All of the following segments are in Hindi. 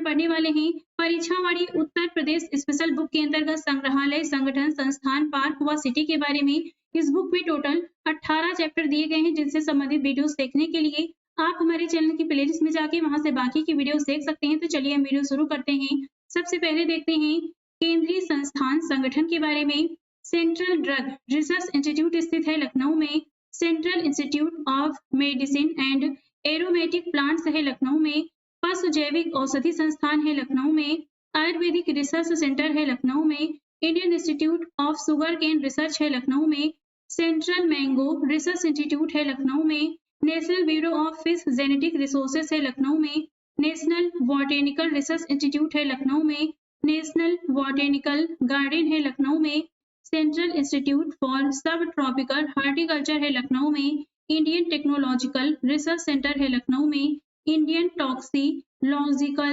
पढ़ने वाले हैं परीक्षावाड़ी उत्तर प्रदेश स्पेशल बुक के अंतर्गत संग्रहालय संगठन संस्थान पार्क व सिटी के बारे में। इस बुक में टोटल 18 चैप्टर दिए गए हैं, जिनसे संबंधित वीडियोस देखने के लिए आप हमारे चैनल की प्लेलिस्ट में जाके वहां से बाकी की वीडियोस देख सकते हैं। तो चलिए हम वीडियो शुरू करते हैं। सबसे पहले देखते हैं केंद्रीय संस्थान संगठन के बारे में। सेंट्रल ड्रग रिसर्च इंस्टीट्यूट स्थित है लखनऊ में। Central Institute of medicine and aromatic plants है लखनऊ में। पशु जैविक औषधि संस्थान है लखनऊ में। आयुर्वेदिक रिसर्च सेंटर है लखनऊ में। Indian Institute of Sugarcane Research है लखनऊ में। सेंट्रल मैंगो रिसर्च इंस्टीट्यूट है लखनऊ में। National bureau of fish genetic resources है लखनऊ में। नेशनल बॉटेनिकल रिसर्च इंस्टीट्यूट है लखनऊ में। नेशनल बॉटेनिकल गार्डन है लखनऊ में। सेंट्रल इंस्टीट्यूट फॉर सब ट्रॉपिकल हॉर्टिकल्चर है लखनऊ में। इंडियन टेक्नोलॉजिकल रिसर्च सेंटर है लखनऊ में। इंडियन टॉक्सिकोलॉजिकल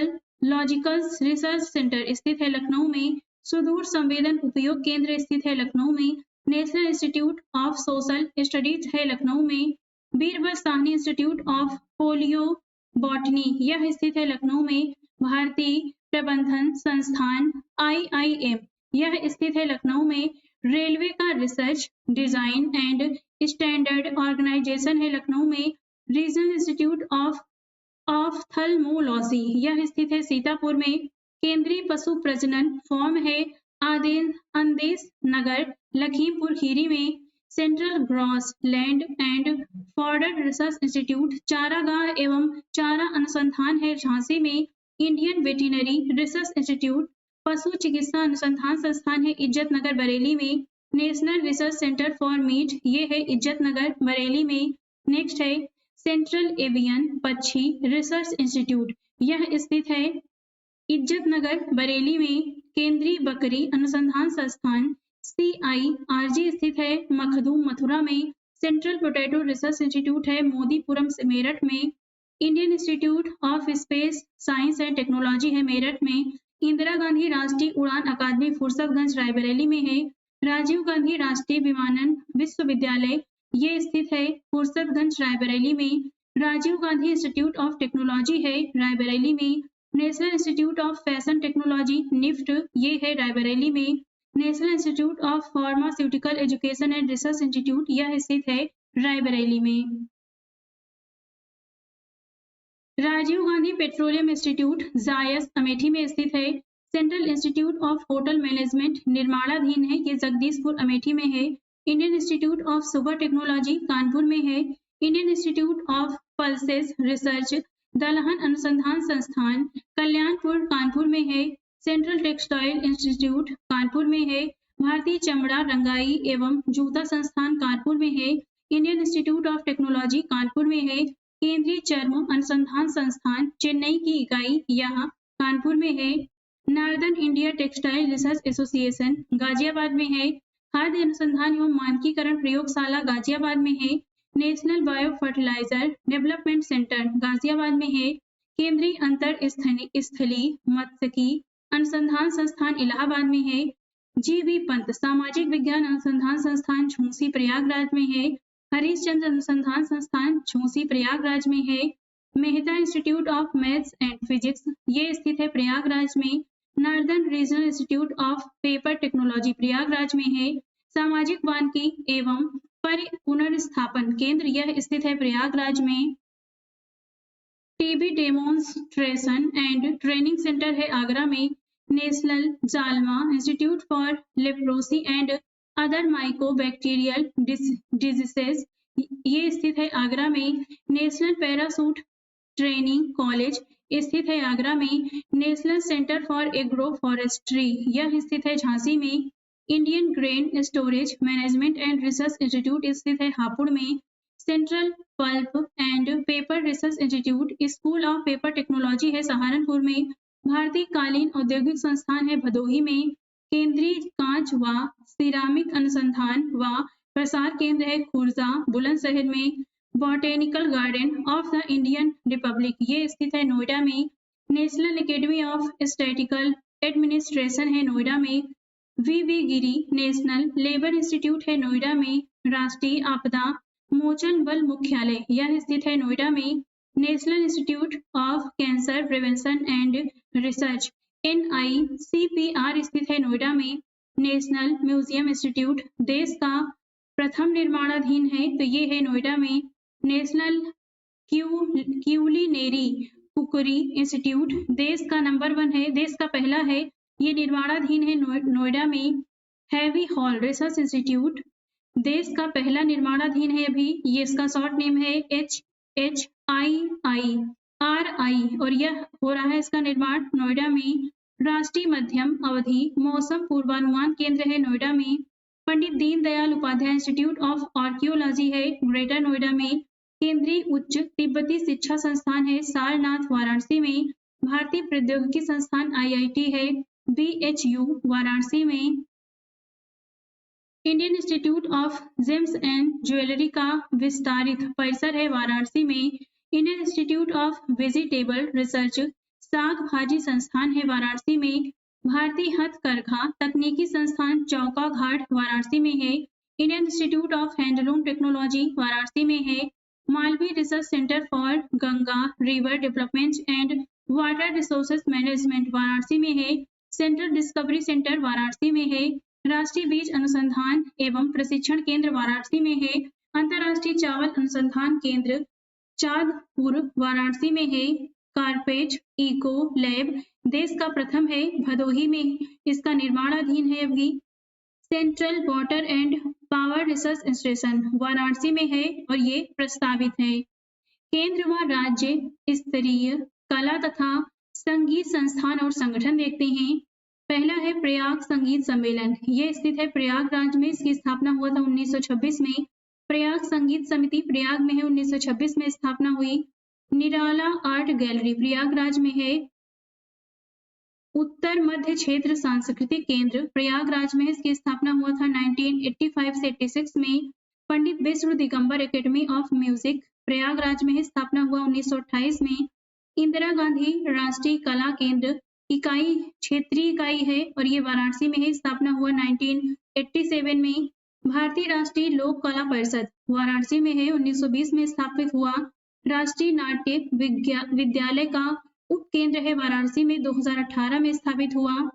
रिसर्च सेंटर स्थित है लखनऊ में। सुदूर संवेदन उपयोग केंद्र स्थित है लखनऊ में। National institute of social studies है लखनऊ में। Birbal Sahni institute of polio botany यह स्थित है लखनऊ में। भारतीय प्रबंधन संस्थान IIM यह स्थित है लखनऊ में। रेलवे का Research Design and Standard Organisation है लखनऊ में। रीजनल इंस्टीट्यूट ऑफ ऑफ्थल्मोलॉजी यह स्थित है सीतापुर में। केंद्रीय पशु प्रजनन फॉर्म है अंदेश नगर लखीमपुर खीरी में। Central gross land and fodder research institute चारागाह एवं चारा अनुसंधान है झांसी में। इंडियन वेटिनरी रिसर्च इंस्टीट्यूट पशु चिकित्सा अनुसंधान संस्थान है इज्जत नगर बरेली में। National research centre for meet ये है इज्जत नगर बरेली में। नेक्स्ट है सेंट्रल एवियन पक्षी रिसर्च इंस्टीट्यूट यह स्थित है इज्जत नगर बरेली में। केंद्रीय बकरी अनुसंधान संस्थान CIRG स्थित है मखदूम मथुरा में। सेंट्रल पोटैटो रिसर्च इंस्टीट्यूट है मोदीपुरम से मेरठ में। Indian Institute of space science and technology है मेरठ में। इंदिरा गांधी राष्ट्रीय उड़ान अकादमी फुर्सतगंज रायबरेली में है। राजीव गांधी राष्ट्रीय विमानन विश्वविद्यालय ये स्थित है फुर्सतगंज रायबरेली में। Rajiv Gandhi institute of Technology है रायबरेली में। National institute of Fashion Technology NIFT ये है रायबरेली में। National institute of Pharmaceutical Education and Research Institute यह स्थित है रायबरेली में। राजीव गांधी पेट्रोलियम इंस्टीट्यूट जायस अमेठी में स्थित है। Central Institute of Hotel Management निर्माणाधीन है ये जगदीशपुर अमेठी में है। Indian Institute of Super Technology Kanpur में है। Indian Institute of Pulses Research दलहन अनुसंधान संस्थान कल्याणपुर कानपुर में है। सेंट्रल टेक्सटाइल इंस्टीट्यूट कानपुर में है। भारतीय चमड़ा रंगाई एवं जूता संस्थान कानपुर में है। Indian Institute of technology Kanpur में है। केंद्रीय चर्म अनुसंधान संस्थान चेन्नई की इकाई यहाँ कानपुर में है। Northern India textile research association Ghaziabad में है। खाद्य अनुसंधान एवं मानकीकरण प्रयोगशाला गाजियाबाद में है। National Bio Fertiliser Development Centre Ghaziabad में है। केंद्रीय अंतर स्थली मत्स्यिकी अनुसंधान संस्थान इलाहाबाद में है। GV पंत सामाजिक विज्ञान अनुसंधान संस्थान झूंसी प्रयागराज में है। हरीशचंद्र अनुसंधान संस्थान झूंसी प्रयागराज में है। Mehta institute of maths and physics ये स्थित है प्रयागराज में। Northern regional institute of paper technology Prayagraj में है। सामाजिक वानिकी एवं पुनर्स्थापन केंद्र यह स्थित है प्रयागराज में। TB demonstration and training centre है आगरा में। नेशनल जालमा institute for leprosy and other mycobacterial diseases ये स्थित है आगरा में। नेशनल पैरासूट ट्रेनिंग कॉलेज स्थित है आगरा में। National centre for agro forestry यह स्थित है झांसी में। Indian grain storage management and Research institute स्थित है हापुड़ में। Central pulp and paper research institute school of paper technology है सहारनपुर में। भारतीय कालीन औद्योगिक संस्थान है भदोही में। केंद्रीय कांच व सिरामिक अनुसंधान व प्रसार केंद्र है खुर्जा बुलंदशहर में। Botanical garden of the Indian Republic ये स्थित है नोएडा में। National academy of statistical administration है नोएडा में। VV गिरी नेशनल लेबर इंस्टीट्यूट है नोएडा में। राष्ट्रीय आपदा मोचन बल मुख्यालय यह स्थित है नोएडा में। National institute of cancer prevention and research NICPR स्थित है नोएडा में। नेशनल म्यूजियम इंस्टीट्यूट देश का प्रथम निर्माणाधीन है, तो ये है नोएडा में। नेशनल क्यूलिनेरी कुकरी इंस्टीट्यूट देश का नंबर 1 है, देश का पहला है, ये निर्माणाधीन है नोएडा में। हैवी हॉल रिसर्च इंस्टीट्यूट देश का पहला निर्माणाधीन है अभी, ये इसका शॉर्ट नेम है HHIIRI और यह हो रहा है इसका निर्माण नोएडा में। राष्ट्रीय मध्यम अवधि मौसम पूर्वानुमान केंद्र है नोएडा में। Pandit Deendayal Upadhyay institute of archaeology है ग्रेटर नोएडा में। केंद्रीय उच्च तिब्बती शिक्षा संस्थान है सारनाथ वाराणसी में। भारतीय प्रौद्योगिकी संस्थान IIT है BHU वाराणसी में। Indian Institute of James and jewellery का विस्तारित परिसर है वाराणसी में। Indian Institute of vegetable research साग भाजी संस्थान है वाराणसी में। भारतीय हथकरघा तकनीकी संस्थान चौका घाट वाराणसी में है। Indian Institute of handloom technology Varanasi में है। Malviya research centre for Ganga river development and water resources management Varanasi में है। सेंट्रल डिस्कवरी सेंटर वाराणसी में है। राष्ट्रीय बीज अनुसंधान एवं प्रशिक्षण केंद्र वाराणसी में है। अंतर्राष्ट्रीय चावल अनुसंधान केंद्र चांदपुर वाराणसी में है। कारपेट इको लैब देश का प्रथम है, भदोही में इसका निर्माणाधीन है अभी। Central water and power research station Varanasi में है और ये प्रस्तावित है। केंद्र व राज्य स्तरीय कला तथा संगीत संस्थान और संगठन देखते हैं। पहला है प्रयाग संगीत सम्मेलन, ये स्थित है प्रयागराज में, इसकी स्थापना हुआ था 1926 में। प्रयाग संगीत समिति प्रयाग में है, 1926 में स्थापना हुई। निराला आर्ट गैलरी प्रयागराज में है। उत्तर मध्य क्षेत्र सांस्कृतिक केंद्र प्रयागराज में है, इसकी स्थापना हुआ था 1985 से 86 में। पंडित विश्व Digambar academy of music Prayagraj में है, स्थापना हुआ 1928 में। इंदिरा गांधी राष्ट्रीय कला केंद्र इकाई क्षेत्रीय इकाई है और ये वाराणसी में है, स्थापना हुआ 1987 में। भारतीय राष्ट्रीय लोक कला परिषद वाराणसी में है, 1920 में स्थापित हुआ। राष्ट्रीय नाट्य विद्यालय का उप केंद्र है वाराणसी में, 2018 में स्थापित हुआ।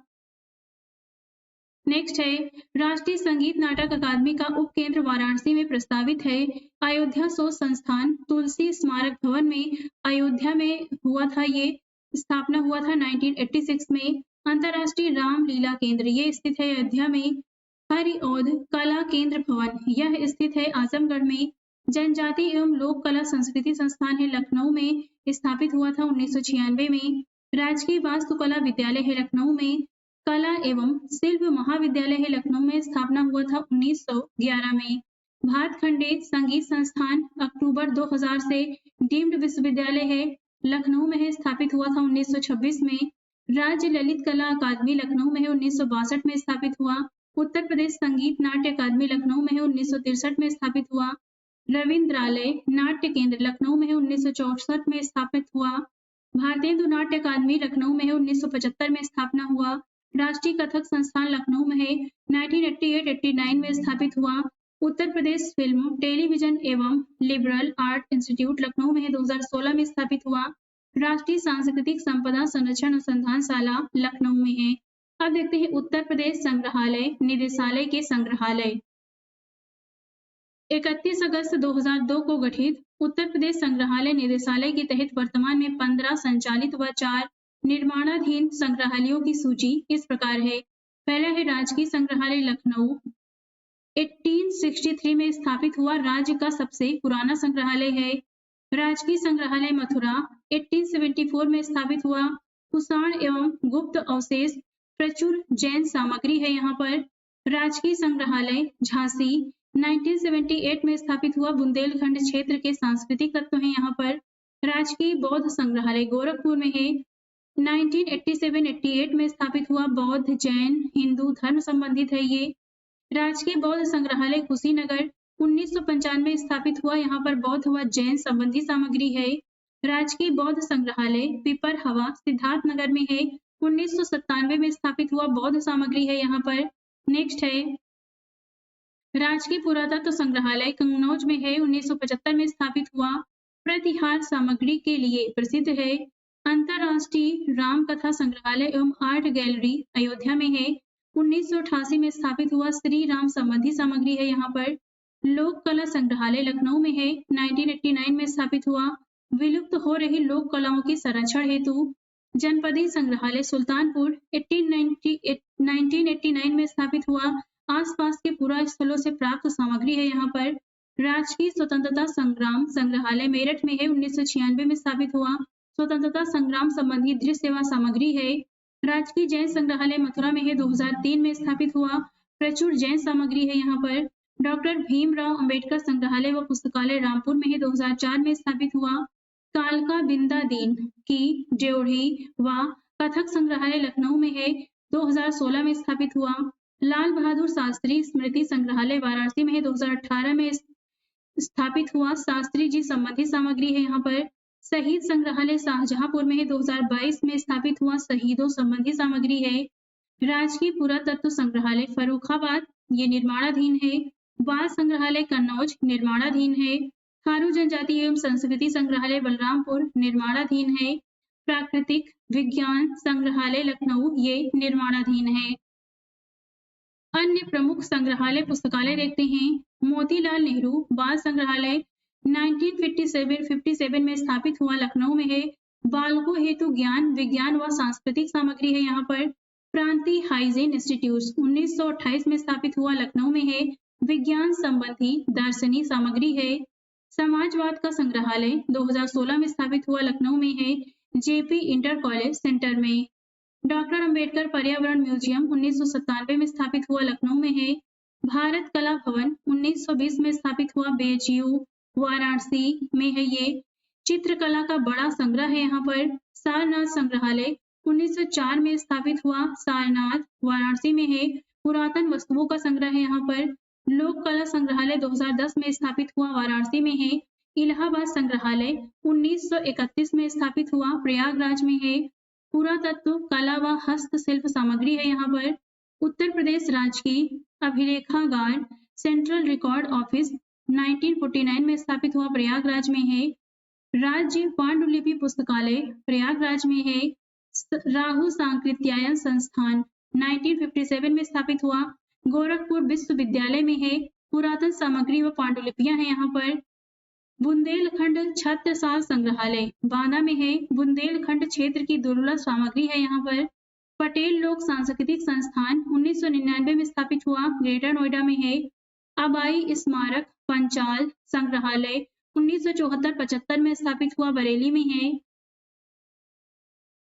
नेक्स्ट है राष्ट्रीय संगीत नाटक अकादमी का उप केंद्र वाराणसी में प्रस्तावित है। अयोध्या शोध संस्थान तुलसी स्मारक भवन में अयोध्या में हुआ था, ये स्थापना हुआ था 1986 में। अंतर्राष्ट्रीय रामलीला केंद्र ये स्थित है अयोध्या में। हरिऔध कला केंद्र भवन यह स्थित है आजमगढ़ में। जनजाति एवं लोक कला संस्कृति संस्थान है लखनऊ में, स्थापित हुआ था 1996 में। राजकीय वास्तुकला विद्यालय है लखनऊ में। कला एवं शिल्प महाविद्यालय है लखनऊ में, स्थापना हुआ था 1911 में। भातखंडे संगीत संस्थान अक्टूबर 2000 से डीम्ड विश्वविद्यालय है लखनऊ में है, स्थापित हुआ था 1926 में। राज्य ललित कला अकादमी लखनऊ में है, 1962 में स्थापित हुआ। उत्तर प्रदेश संगीत नाट्य अकादमी लखनऊ में है, 1963 में स्थापित हुआ। रविंद्रालय नाट्य केंद्र लखनऊ में है, 1964 में स्थापित हुआ। भारतेंदु नाट्य अकादमी लखनऊ में है, 1975 में स्थापना हुआ। राष्ट्रीय कथक संस्थान लखनऊ में है, 1988-89 में स्थापित हुआ। उत्तर प्रदेश फिल्म टेलीविजन एवं लिबरल आर्ट इंस्टीट्यूट लखनऊ में है, 2016 में स्थापित हुआ। राष्ट्रीय सांस्कृतिक संपदा संरक्षण अनुसंधानशाला लखनऊ में है। अब देखते हैं उत्तर प्रदेश संग्रहालय निदेशालय के संग्रहालय। 31 अगस्त 2002 को गठित उत्तर प्रदेश संग्रहालय निदेशालय के तहत वर्तमान में 15 संचालित व 4 निर्माणाधीन संग्रहालयों की सूची इस प्रकार है। पहला है राजकीय संग्रहालय लखनऊ, 1863 में स्थापित हुआ, राज्य का सबसे पुराना संग्रहालय है। राजकीय संग्रहालय मथुरा 1874 में स्थापित हुआ। कुषाण एवं गुप्त अवशेष प्रचुर जैन सामग्री है यहाँ पर। राजकीय संग्रहालय झांसी 1978 में स्थापित हुआ, बुंदेलखंड क्षेत्र के सांस्कृतिक तत्व हैं यहाँ पर। राजकीय बौद्ध संग्रहालय गोरखपुर में है, 1987-88 में स्थापित हुआ, बौद्ध जैन हिंदू धर्म संबंधित है ये। राजकीय बौद्ध संग्रहालय कुशीनगर 1995 में स्थापित हुआ, यहाँ पर बौद्ध व जैन संबंधी सामग्री है। राजकीय बौद्ध संग्रहालय पिपर हवा सिद्धार्थनगर में है, 1997 में स्थापित हुआ, बौद्ध सामग्री है यहाँ पर। नेक्स्ट है राजकीय पुरातत्व संग्रहालय कन्नौज में है, 1975 में स्थापित हुआ। प्रतिहार सामग्री के लिए प्रसिद्ध है। अंतरराष्ट्रीय राम कथा संग्रहालय एवं आर्ट गैलरी अयोध्या में है। 1988 में स्थापित हुआ श्री राम संबंधी सामग्री है यहाँ पर। लोक कला संग्रहालय लखनऊ में है। 1989 में स्थापित हुआ। विलुप्त हो रही लोक कलाओं के संरक्षण हेतु जनपदीय संग्रहालय सुल्तानपुर 1989 में स्थापित हुआ। आसपास के पुरा स्थलों से प्राप्त सामग्री है यहाँ पर। राजकीय स्वतंत्रता संग्राम संग्रहालय मेरठ में है। 1996 में स्थापित हुआ। स्वतंत्रता संग्राम संबंधी दृश्य सेवा सामग्री है। राजकीय जैन संग्रहालय मथुरा में है। 2003 में स्थापित हुआ। प्रचुर जैन सामग्री है यहाँ पर। डॉक्टर भीमराव अंबेडकर संग्रहालय व पुस्तकालय रामपुर में है। 2004 में स्थापित हुआ। कालका बिंदा दीन की ड्योढ़ी व कथक संग्रहालय लखनऊ में है। 2016 में स्थापित हुआ। लाल बहादुर शास्त्री स्मृति संग्रहालय वाराणसी में है। 2018 में स्थापित हुआ। शास्त्री जी संबंधी सामग्री है यहाँ पर। शहीद संग्रहालय शाहजहांपुर में है। 2022 में स्थापित हुआ। शहीदों संबंधी सामग्री है। राजकीय पुरातत्व संग्रहालय फर्रुखाबाद ये निर्माणाधीन है। बाल संग्रहालय कन्नौज निर्माणाधीन है। थारू जनजाति एवं संस्कृति संग्रहालय बलरामपुर निर्माणाधीन है। प्राकृतिक विज्ञान संग्रहालय लखनऊ ये निर्माणाधीन है। अन्य प्रमुख संग्रहालय पुस्तकालय देखते हैं। मोतीलाल नेहरू बाल संग्रहालय 1957 में स्थापित हुआ। लखनऊ में है। बालकों हेतु ज्ञान विज्ञान व सांस्कृतिक सामग्री है यहाँ पर। प्रांतीय हाइजीन इंस्टीट्यूट 1928 में स्थापित हुआ। लखनऊ में है। विज्ञान संबंधी दर्शनी सामग्री है। समाजवाद का संग्रहालय 2016 में स्थापित हुआ। लखनऊ में है। जेपी इंटर कॉलेज सेंटर में। डॉक्टर अंबेडकर पर्यावरण म्यूजियम 1997 में स्थापित हुआ। लखनऊ में है। भारत कला भवन 1920 में स्थापित हुआ। बेचयू वाराणसी में है। ये चित्रकला का बड़ा संग्रह है यहाँ पर। सारनाथ संग्रहालय 1904 में स्थापित हुआ। सारनाथ वाराणसी में है। पुरातन वस्तुओं का संग्रह है यहाँ पर। लोक कला संग्रहालय 2010 में स्थापित हुआ। वाराणसी में है। इलाहाबाद संग्रहालय 1931 में स्थापित हुआ। प्रयागराज में है। पुरातत्व कला व हस्तशिल्प सामग्री है यहाँ पर। उत्तर प्रदेश राजकीय अभिलेखागार सेंट्रल रिकॉर्ड ऑफिस 1949 में स्थापित हुआ। प्रयागराज में है। राज्य पांडुलिपि पुस्तकालय प्रयागराज में है। राहु सांकृत्यायन संस्थान 1957 में स्थापित हुआ। गोरखपुर विश्वविद्यालय में है। पुरातन सामग्री व पांडुलिपियां हैं यहाँ पर। बुंदेलखंड छत्रसाल संग्रहालय बांदा में है। बुंदेलखंड क्षेत्र की दुर्लभ सामग्री है यहाँ पर। पटेल लोक सांस्कृतिक संस्थान 1999 में स्थापित हुआ। ग्रेटर नोएडा में है। अबाई स्मारक पंचाल संग्रहालय 1974-75 में स्थापित हुआ। बरेली में है।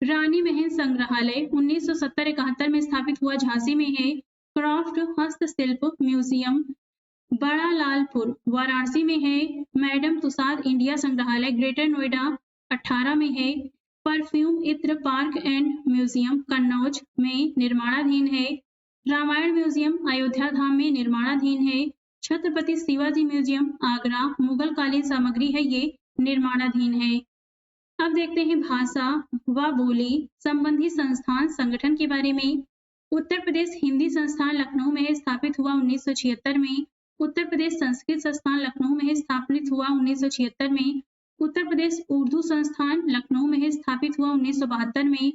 रानी महल संग्रहालय 1970-71 में स्थापित हुआ। झांसी में है। क्राफ्ट हस्तशिल्प म्यूजियम बड़ा लालपुर वाराणसी में है। मैडम तुसाद इंडिया संग्रहालय ग्रेटर नोएडा 18 में है। परफ्यूम इत्र पार्क एंड म्यूजियम कन्नौज में निर्माणाधीन है। रामायण म्यूजियम अयोध्या धाम में निर्माणाधीन है। छत्रपति शिवाजी म्यूजियम आगरा मुगल कालीन सामग्री है ये निर्माणाधीन है। अब देखते हैं भाषा व बोली संबंधी संस्थान संगठन के बारे में। उत्तर प्रदेश हिंदी संस्थान लखनऊ में है। स्थापित हुआ 1976 में। उत्तर प्रदेश संस्कृत संस्थान लखनऊ में है। स्थापित हुआ 1976 में। उत्तर प्रदेश उर्दू संस्थान लखनऊ में है। स्थापित हुआ 1972 में।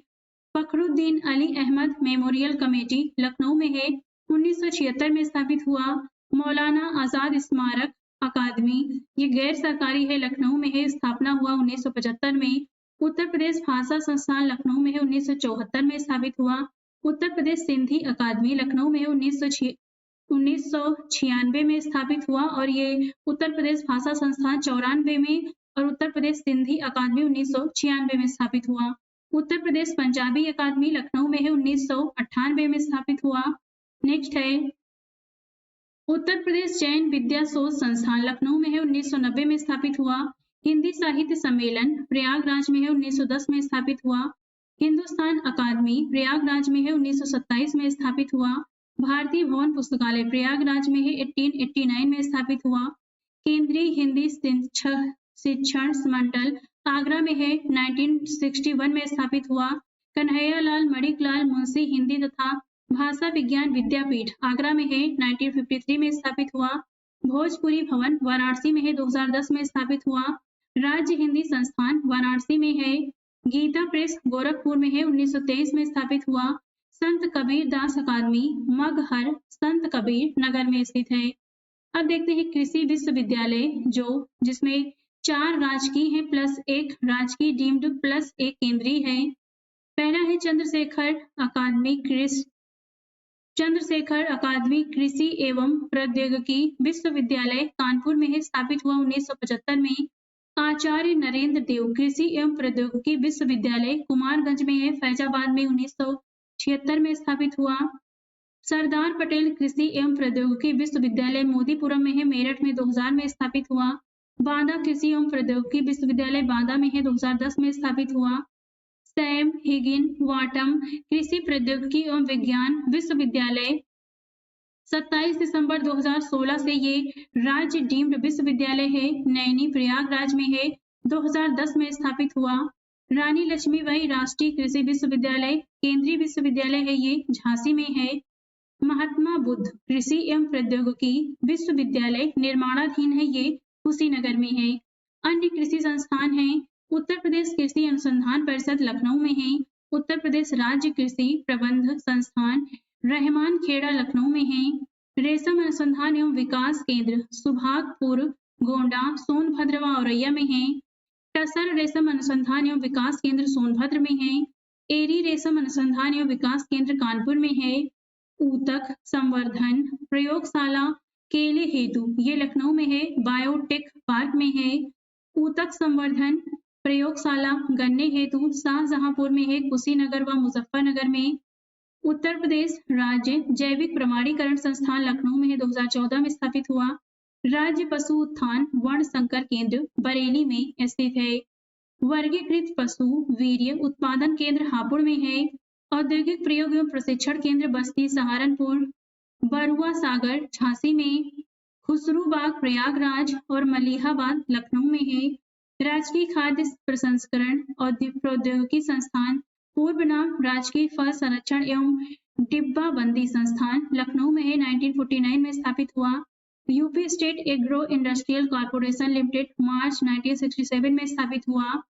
फखरुद्दीन अली अहमद मेमोरियल कमेटी लखनऊ में है। 1976 में स्थापित हुआ। मौलाना आजाद स्मारक अकादमी ये गैर सरकारी है। लखनऊ में है। स्थापना हुआ 1975 में। उत्तर प्रदेश भाषा संस्थान लखनऊ में है। 1974 में स्थापित हुआ। उत्तर प्रदेश सिंधी अकादमी लखनऊ में 1996 में स्थापित हुआ और ये उत्तर प्रदेश भाषा संस्थान 94 में और उत्तर प्रदेश सिंधी अकादमी 1996 में स्थापित हुआ। उत्तर प्रदेश पंजाबी अकादमी लखनऊ में है। 1998 में स्थापित हुआ। नेक्स्ट है उत्तर प्रदेश जैन विद्या शोध संस्थान लखनऊ में है। 1990 में स्थापित हुआ। हिंदी साहित्य सम्मेलन प्रयागराज में है। 1910 में स्थापित हुआ। हिंदुस्तान अकादमी प्रयागराज में है। 1927 में स्थापित हुआ। भारतीय भवन पुस्तकालय प्रयागराज में है। 1889 में स्थापित हुआ। केंद्रीय हिंदी शिक्षण मंडल आगरा में है। 1961 में स्थापित हुआ। कन्हैयालाल मणिकलाल मुंशी हिंदी तथा भाषा विज्ञान विद्यापीठ आगरा में है। 1953 में स्थापित हुआ। भोजपुरी भवन वाराणसी में है। 2010 में स्थापित हुआ। राज्य हिंदी संस्थान वाराणसी में है। गीता प्रेस गोरखपुर में है, 1923 में स्थापित हुआ। संत कबीर दास अकादमी मगहर संत कबीर नगर में स्थित है। अब देखते हैं कृषि विश्वविद्यालय जिसमें 4 राजकीय है प्लस 1 राजकीय डीम्ड प्लस 1 केंद्रीय है। पहला है चंद्रशेखर अकादमी कृषि एवं प्रौद्योगिकी विश्वविद्यालय कानपुर में है, स्थापित हुआ 1975 में। आचार्य नरेंद्र देव कृषि एवं प्रौद्योगिकी विश्वविद्यालय कुमारगंज में है, फैजाबाद में 1976 में स्थापित हुआ। सरदार पटेल कृषि एवं प्रौद्योगिकी विश्वविद्यालय मोदीपुरम में है, मेरठ में 2000 में स्थापित हुआ। बांदा कृषि एवं प्रौद्योगिकी विश्वविद्यालय बांदा में है, 2010 में स्थापित हुआ। सैम हिगिन वाटम कृषि प्रौद्योगिकी एवं विज्ञान विश्वविद्यालय 27 दिसंबर 2016 से ये राज्य डीम्ड विश्वविद्यालय है, नैनी प्रयागराज में है, 2010 में स्थापित हुआ। रानी लक्ष्मीबाई राष्ट्रीय कृषि विश्वविद्यालय केंद्रीय विश्वविद्यालय है, ये झांसी में है। महात्मा बुद्ध कृषि एवं प्रौद्योगिकी विश्वविद्यालय निर्माणाधीन है, ये कुशीनगर में है। अन्य कृषि संस्थान हैं उत्तर प्रदेश कृषि अनुसंधान परिषद लखनऊ में है, उत्तर प्रदेश राज्य कृषि प्रबंध संस्थान रहमान खेड़ा लखनऊ में है। रेशम अनुसंधान एवं विकास केंद्र सुभागपुर गोंडा सोनभद्र व औरैया में है। टसर रेशम अनुसंधान एवं विकास केंद्र सोनभद्र में है। एरी रेशम अनुसंधान एवं विकास केंद्र कानपुर में है। ऊतक संवर्धन प्रयोगशाला केले हेतु ये लखनऊ में है, बायोटेक पार्क में है। ऊतक संवर्धन प्रयोगशाला गन्ने हेतु शाहजहांपुर में है, कुशीनगर व मुजफ्फरनगर में। उत्तर प्रदेश राज्य जैविक प्रमाणीकरण संस्थान लखनऊ में है, 2014 में स्थापित हुआ। राज्य पशु उत्थान वर्ण संकर केंद्र बरेली में स्थित है। वर्गीकृत पशु वीर्य उत्पादन केंद्र हापुड़ में है। औद्योगिक प्रयोग एवं प्रशिक्षण केंद्र बस्ती सहारनपुर, बरुआ सागर झांसी में, खुसरूबाग प्रयागराज और मलिहाबाद लखनऊ में है। राजकीय खाद्य प्रसंस्करण और प्रौद्योगिकी संस्थान पूर्व नाम राजकीय फल संरक्षण एवं डिब्बाबंदी संस्थान लखनऊ में है, 1949 में स्थापित हुआ। UP state agro industrial corporation limited मार्च 1967 में स्थापित हुआ।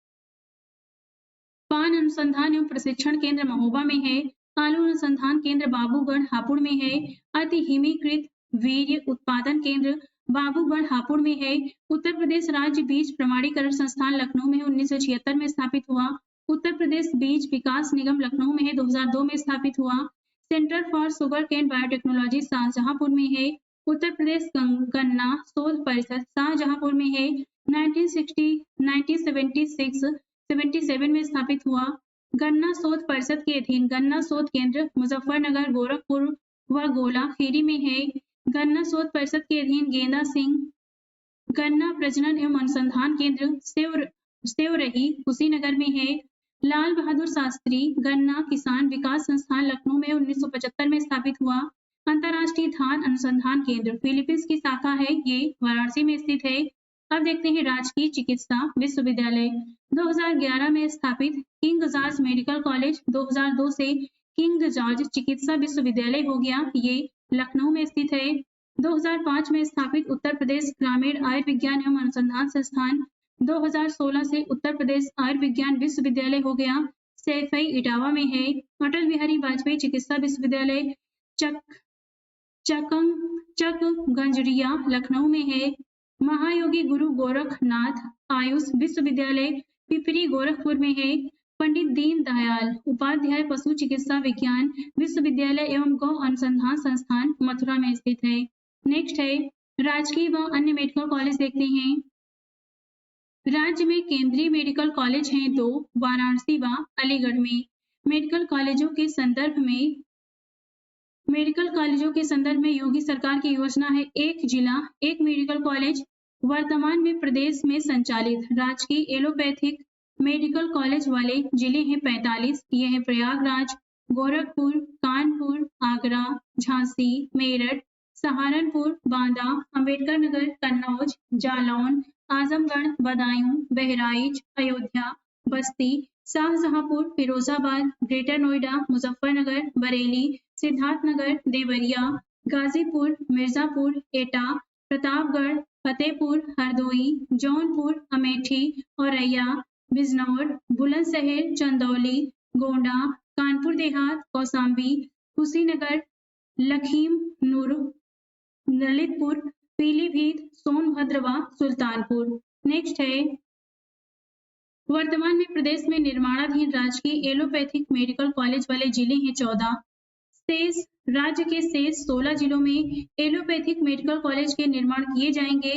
पान अनुसंधान एवं प्रशिक्षण केंद्र महोबा में है। आलू अनुसंधान केंद्र बाबूगढ़ हापुड़ में है। अति हिमीकृत वीर्य उत्पादन केंद्र बाबूगढ़ हापुड़ में है। उत्तर प्रदेश राज्य बीज प्रमाणीकरण संस्थान लखनऊ में है, 1976 में स्थापित हुआ। उत्तर प्रदेश बीज विकास निगम लखनऊ में है, 2002 में स्थापित हुआ। Centre for Sugarcane Biotechnology Shahjahanpur में है। उत्तर प्रदेश गन्ना शोध परिषद शाहजहांपुर में है, 1977 में स्थापित हुआ। गन्ना शोध परिषद के अधीन गन्ना शोध केंद्र मुजफ्फरनगर गोरखपुर व गोला खीरी में है। गन्ना शोध परिषद के अधीन गेंदा सिंह गन्ना प्रजनन एवं अनुसंधान केंद्र सेवरही कुशीनगर में है। लाल बहादुर शास्त्री गन्ना किसान विकास संस्थान लखनऊ में 1975 में स्थापित हुआ। अंतर्राष्ट्रीय धान अनुसंधान केंद्र फिलीपींस की शाखा है, ये वाराणसी में स्थित है। अब देखते हैं राजकीय चिकित्सा विश्वविद्यालय 2011 में स्थापित किंग जॉर्ज मेडिकल कॉलेज 2002 से किंग जॉर्ज चिकित्सा विश्वविद्यालय हो गया, ये लखनऊ में स्थित है। 2005 में स्थापित उत्तर प्रदेश ग्रामीण आयुर्विज्ञान एवं अनुसंधान संस्थान 2016 से उत्तर प्रदेश आयुर्विज्ञान विश्वविद्यालय हो गया, सैफई इटावा में है। अटल बिहारी वाजपेयी चिकित्सा विश्वविद्यालय चकगंजरिया लखनऊ में है। महायोगी गुरु गोरखनाथ आयुष विश्वविद्यालय पिपरी गोरखपुर में है। पंडित दीनदयाल उपाध्याय पशु चिकित्सा विज्ञान विश्वविद्यालय एवं गौ अनुसंधान संस्थान मथुरा में स्थित है। नेक्स्ट है राजकीय व अन्य मेडिकल कॉलेज देखते हैं। राज्य में केंद्रीय मेडिकल कॉलेज हैं 2, वाराणसी व अलीगढ़ में। मेडिकल कॉलेजों के संदर्भ में योगी सरकार की योजना है एक जिला एक मेडिकल कॉलेज। वर्तमान में प्रदेश में संचालित राजकीय एलोपैथिक मेडिकल कॉलेज वाले जिले हैं 45, ये हैं प्रयागराज, गोरखपुर, कानपुर, आगरा, झांसी, मेरठ, सहारनपुर, बांदा, अंबेडकर नगर, कन्नौज, जालौन, आजमगढ़, बदायूं, बहराइच, अयोध्या, बस्ती, शाहजहांपुर, फिरोजाबाद, ग्रेटर नोएडा, मुजफ्फरनगर, बरेली, सिद्धार्थनगर, देवरिया, गाजीपुर, मिर्जापुर, एटा, प्रतापगढ़, फतेहपुर, हरदोई, जौनपुर, अमेठी, औरैया, बिजनौर, बुलंदशहर, चंदौली, गोंडा, कानपुर देहात, कौशाम्बी, कुशीनगर, लखीमपुर, ललितपुर, पीलीभीत, सोनभद्र व सुल्तानपुर। नेक्स्ट है, वर्तमान में प्रदेश में निर्माणाधीन राजकीय एलोपैथिक मेडिकल कॉलेज वाले जिले हैं 14। शेष राज्य के शेष 16 जिलों में एलोपैथिक मेडिकल कॉलेज के निर्माण किए जाएंगे।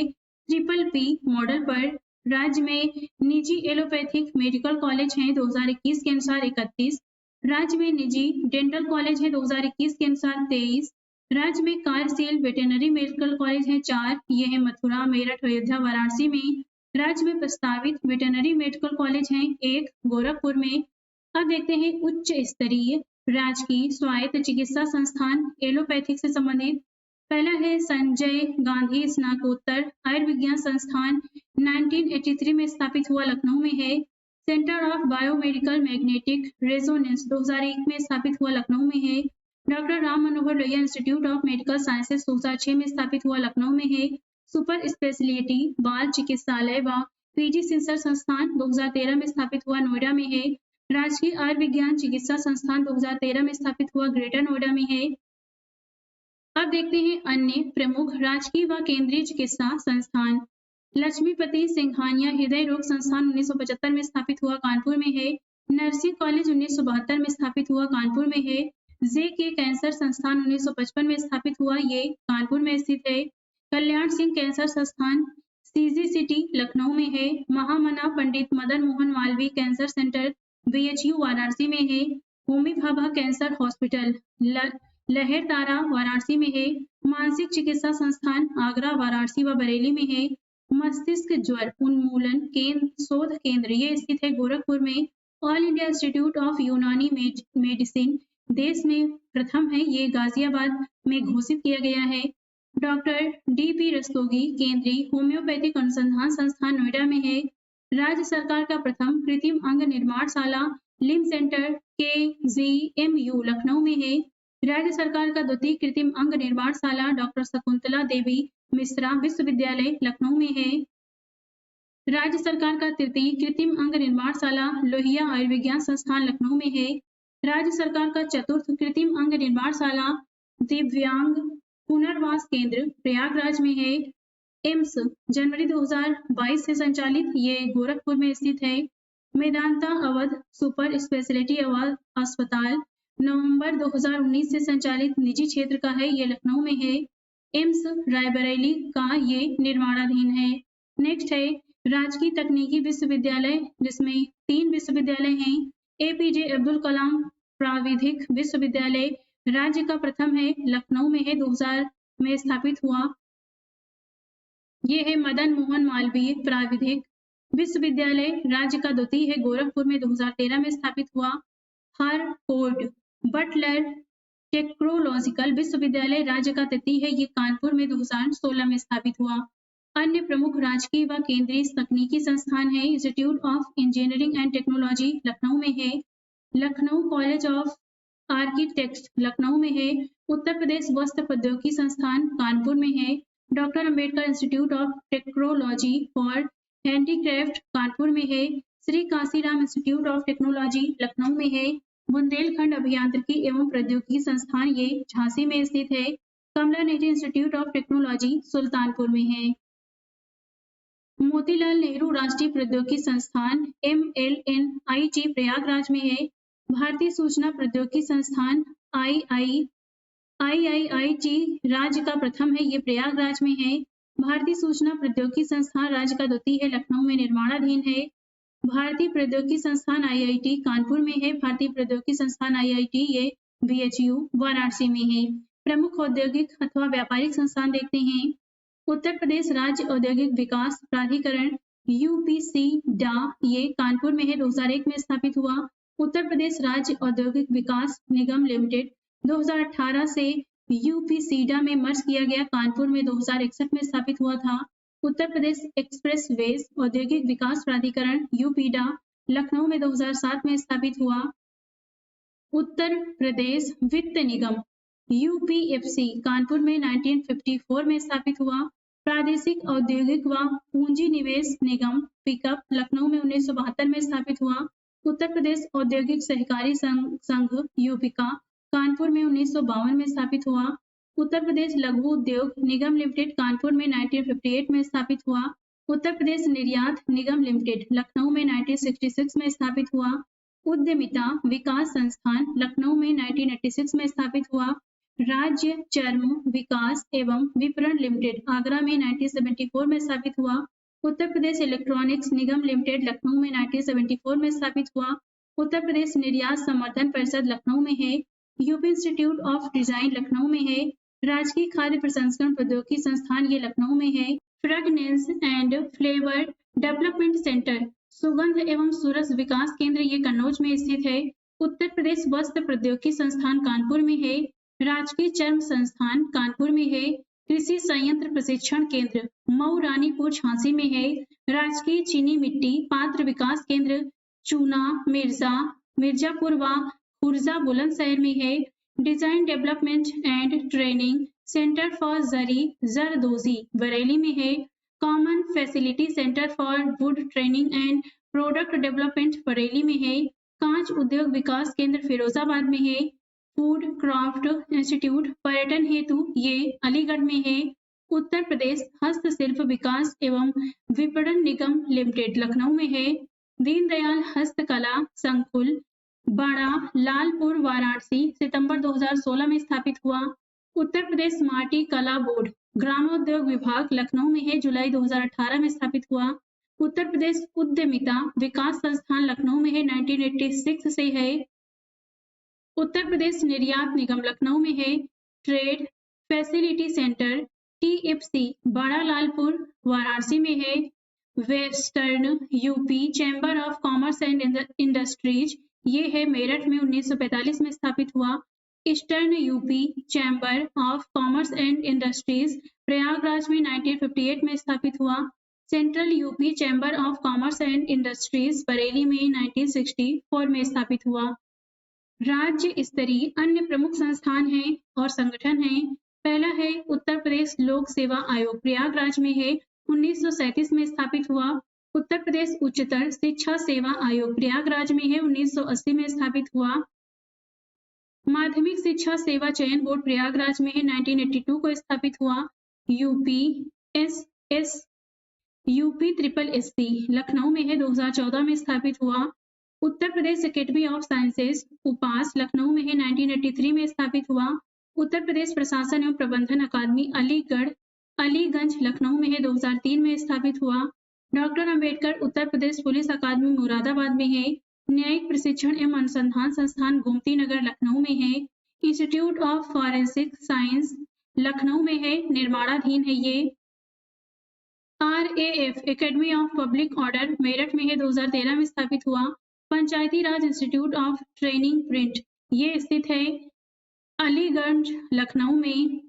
PPP मॉडल पर राज्य में निजी एलोपैथिक मेडिकल कॉलेज हैं 2021 के अनुसार 31, राज्य में निजी डेंटल कॉलेज है 2021 के अनुसार 23, राज्य में कार्यशील वेटेनरी मेडिकल कॉलेज है 4, ये है मथुरा, मेरठ, अयोध्या, वाराणसी में। राज्य में प्रस्तावित वेटेनरी मेडिकल कॉलेज हैं 1 गोरखपुर में। अब देखते हैं उच्च स्तरीय राजकीय स्वायत्त चिकित्सा संस्थान एलोपैथिक से संबंधित। पहला है संजय गांधी स्नातकोत्तर आयुर्विज्ञान संस्थान, 1983 में स्थापित हुआ, लखनऊ में है। Centre of biomedical magnetic resonance 2001 में स्थापित हुआ, लखनऊ में है। Doctor Ram Manohar Lohia institute of medical sciences 2006 में स्थापित हुआ, लखनऊ में है। सुपर स्पेशलिटी बाल चिकित्सालय व पीजी सिंसर संस्थान 2013 में स्थापित हुआ, नोएडा में है। राजकीय आयुर्विज्ञान चिकित्सा संस्थान 2013 में स्थापित हुआ, ग्रेटर नोएडा में है। अब देखते हैं अन्य प्रमुख राजकीय व केंद्रीय चिकित्सा संस्थान। लक्ष्मीपति सिंघानिया हृदय रोग संस्थान 1975 में स्थापित हुआ, कानपुर में है। नर्सिंग कॉलेज 1972 में स्थापित हुआ, कानपुर में है। JK कैंसर संस्थान 1955 में स्थापित हुआ, ये कानपुर में स्थित है। कल्याण सिंह कैंसर संस्थान CGCT लखनऊ में है। Mahamana Pandit Madan Mohan Malaviya cancer centre BHU Varanasi में है। होमी भाभा कैंसर हॉस्पिटल लहरतारा वाराणसी में है। मानसिक चिकित्सा संस्थान आगरा, वाराणसी व बरेली में है। मस्तिष्क ज्वर उन्मूलन केंद्र शोध केंद्र ये स्थित है गोरखपुर में। ऑल इंडिया इंस्टीट्यूट ऑफ यूनानी मेडिसिन देश में प्रथम है, ये गाजियाबाद में घोषित किया गया है। डॉक्टर DP रस्तोगी केंद्रीय होम्योपैथिक अनुसंधान संस्थान नोएडा में है। राज्य सरकार का प्रथम कृत्रिम अंग निर्माणशाला लिम सेंटर KGMU लखनऊ में है। राज्य सरकार का द्वितीय कृत्रिम अंग निर्माणशाला डॉक्टर शकुंतला देवी मिश्रा विश्वविद्यालय लखनऊ में है। राज्य सरकार का तृतीय कृत्रिम अंग निर्माणशाला लोहिया आयुर्विज्ञान संस्थान लखनऊ में है। राज्य सरकार का चतुर्थ कृत्रिम अंग निर्माणशाला दिव्यांग पुनर्वास केंद्र प्रयागराज में है। एम्स जनवरी 2022 से संचालित, ये गोरखपुर में स्थित है। मेदांता अवध सुपर स्पेशलिटी अस्पताल नवंबर 2019 से संचालित निजी क्षेत्र का है, ये लखनऊ में है। एम्स रायबरेली का ये निर्माणाधीन है। नेक्स्ट है राजकीय तकनीकी विश्वविद्यालय, जिसमें 3 विश्वविद्यालय हैं। APJ अब्दुल कलाम प्राविधिक विश्वविद्यालय राज्य का प्रथम है, लखनऊ में है, 2000 में स्थापित हुआ। ये है मदन मोहन मालवीय प्राविधिक विश्वविद्यालय राज्य का द्वितीय है, गोरखपुर में 2013 में स्थापित हुआ। हारकोर्ट बटलर टेक्नोलॉजिकल विश्वविद्यालय राज्य का तृतीय है, ये कानपुर में 2016 में स्थापित हुआ। अन्य प्रमुख राजकीय व केंद्रीय तकनीकी संस्थान है। Institute of engineering and technology Lucknow में है। Lucknow college of architects Lucknow में है। उत्तर प्रदेश वस्त्र प्रौद्योगिकी संस्थान कानपुर में है। Doctor Ambedkar institute of technology for handicraft Kanpur में है। Shri Kashiram institute of technology Lucknow में है। बुंदेलखंड अभियांत्रिकी एवं प्रौद्योगिकी संस्थान ये झांसी में स्थित है। Kamla Nehru institute of technology Sultanpur में है। मोतीलाल नेहरू राष्ट्रीय प्रौद्योगिकी संस्थान MLNIT प्रयागराज में है। भारतीय सूचना प्रौद्योगिकी संस्थान IIIT राज्य का प्रथम है, ये प्रयागराज में है। भारतीय सूचना प्रौद्योगिकी संस्थान राज्य का द्वितीय है, लखनऊ में निर्माणाधीन है। भारतीय प्रौद्योगिकी संस्थान IIT कानपुर में है। भारतीय प्रौद्योगिकी संस्थान IIT ये BHU वाराणसी में है। प्रमुख औद्योगिक अथवा व्यापारिक संस्थान देखते हैं। उत्तर प्रदेश राज्य औद्योगिक विकास प्राधिकरण UPCDA ये कानपुर में है, 2001 में स्थापित हुआ। उत्तर प्रदेश राज्य औद्योगिक विकास निगम लिमिटेड 2018 से UPCDA में मर्ज किया गया, कानपुर में 2061 में स्थापित हुआ था। उत्तर प्रदेश एक्सप्रेस वेज औद्योगिक विकास प्राधिकरण UPDA लखनऊ में 2007 में स्थापित हुआ। उत्तर प्रदेश वित्त निगम UPFC कानपुर में 1954 में स्थापित हुआ। प्रादेशिक औद्योगिक व पूंजी निवेश निगम पिकअप लखनऊ में 1972 में स्थापित हुआ। उत्तर प्रदेश औद्योगिक सहकारी संघ यूपिका कानपुर में 1952 में स्थापित हुआ। उत्तर प्रदेश लघु उद्योग निगम लिमिटेड कानपुर में 1958 में स्थापित हुआ। उत्तर प्रदेश निर्यात निगम लिमिटेड लखनऊ में 1966 में स्थापित हुआ। उद्यमिता विकास संस्थान लखनऊ में 1986 में स्थापित हुआ। राज्य चर्म विकास एवं विपणन लिमिटेड आगरा में 1974 में स्थापित हुआ। उत्तर प्रदेश इलेक्ट्रॉनिक्स निगम लिमिटेड लखनऊ में 1974 में स्थापित हुआ। उत्तर प्रदेश निर्यात संवर्धन परिषद लखनऊ में है। UP institute of design Lucknow में है। राजकीय खाद्य प्रसंस्करण प्रौद्योगिकी संस्थान ये लखनऊ में है। Fragrance and flavour development centre सुगंध एवं सुरस विकास केंद्र ये कन्नौज में स्थित है। उत्तर प्रदेश वस्त्र प्रौद्योगिकी संस्थान कानपुर में है। राजकीय चर्म संस्थान कानपुर में है। कृषि संयंत्र प्रशिक्षण केंद्र मऊ रानीपुर झांसी में है। राजकीय चीनी मिट्टी पात्र विकास केंद्र चूना मिर्जापुर व खुर्जा बुलंदशहर में है। Design development and training centre for zardozi Bareilly में है। Common facility centre for wood training and product development Bareilly में है। कांच उद्योग विकास केंद्र फिरोजाबाद में है। फूड क्राफ्ट इंस्टीट्यूट पर्यटन हेतु ये अलीगढ़ में है। उत्तर प्रदेश हस्तशिल्प विकास एवं विपणन निगम लिमिटेड लखनऊ में है। दीनदयाल हस्तकला संकुल बड़ा लालपुर वाराणसी सितंबर 2016 में स्थापित हुआ। उत्तर प्रदेश माटी कला बोर्ड ग्रामोद्योग विभाग लखनऊ में है। जुलाई 2018 में स्थापित हुआ। उत्तर प्रदेश उद्यमिता विकास संस्थान लखनऊ में है। 1986 से है। उत्तर प्रदेश निर्यात निगम लखनऊ में है। ट्रेड फैसिलिटी सेंटर TFC बड़ा लालपुर वाराणसी में है। Western UP chamber of commerce and industries ये है मेरठ में 1945 में स्थापित हुआ। Eastern UP chamber of commerce and industries Prayagraj में 1958 में स्थापित हुआ। Central UP chamber of commerce and industries Bareilly में 1964 में स्थापित हुआ। राज्य स्तरीय अन्य प्रमुख संस्थान हैं और संगठन हैं। पहला है उत्तर प्रदेश लोक सेवा आयोग प्रयागराज में है। 1937 में स्थापित हुआ। उत्तर प्रदेश उच्चतर शिक्षा सेवा आयोग प्रयागराज में है। 1980 में स्थापित हुआ। माध्यमिक शिक्षा सेवा चयन बोर्ड प्रयागराज में है। 1982 को स्थापित हुआ। यूपी ट्रिपल SC लखनऊ में है। 2014 में स्थापित हुआ। Uttar Pradesh academy of sciences उपास लखनऊ में है। 1983 में स्थापित हुआ। उत्तर प्रदेश प्रशासन एवं प्रबंधन अकादमी अलीगंज लखनऊ में है। 2003 में स्थापित हुआ। डॉक्टर अंबेडकर उत्तर प्रदेश पुलिस अकादमी मुरादाबाद में है। न्यायिक प्रशिक्षण एवं अनुसंधान संस्थान गोमती नगर लखनऊ में है। Institute of forensic science Lucknow में है। निर्माणाधीन है ये। RAF academy of public order Meerut में है। 2013 में स्थापित हुआ। पंचायती राज इंस्टीट्यूट ऑफ ट्रेनिंग प्रिंट ये स्थित है अलीगंज लखनऊ में।